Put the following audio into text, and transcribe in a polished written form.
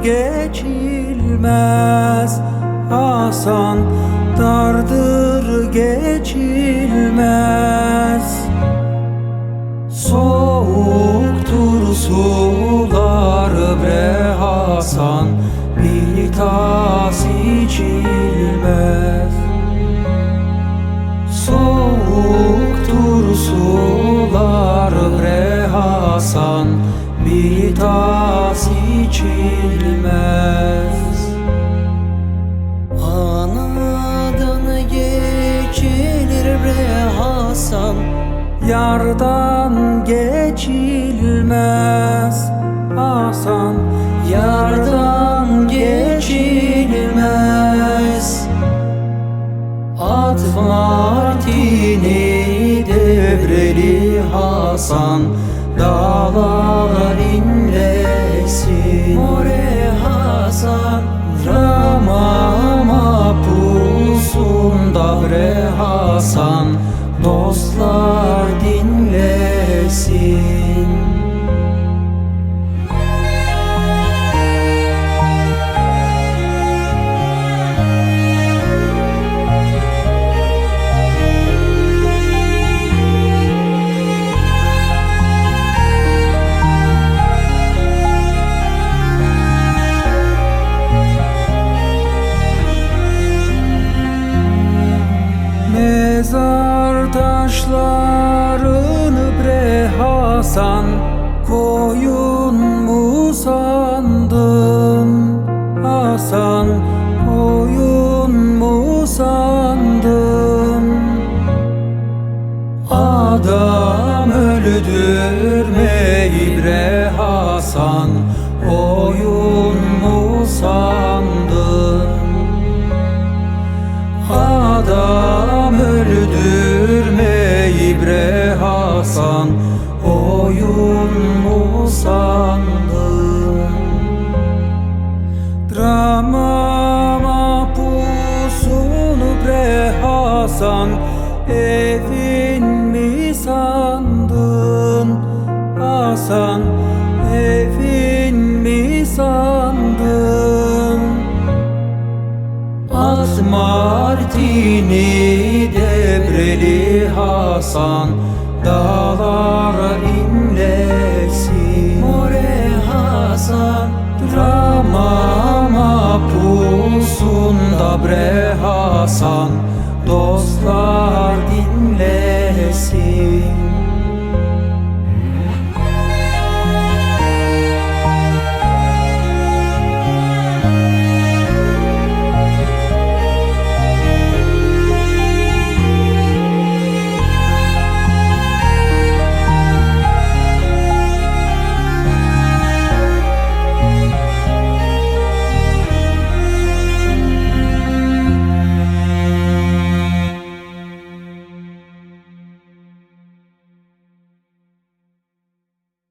geçilmez, Hasan dardır geçilmez. Soğuktur sular bre Hasan, bir tas içilmez. Soğuktur sular bre Hasan, bir tas içilmez. Anadan geçilir bre Hasan, yardan geçilmez, Hasan yardan geçilmez. At Martini devreli Hasan, dağlar inlesin. More Hasan, Rama pusunda bre Hasan, dostlar dinlesin. Mezar taşlarını bre Hasan, koyun mu sandın? Hasan, koyun mu sandın? Adam öldürmeyi bre Hasan, oyun mu sandın? Adam öldürmeyi bre Hasan, oyun mu sandın? Drama mapusunu bre Hasan, evin mi sandın? Hasan, evin mi sandın? At Martini devreli Hasan,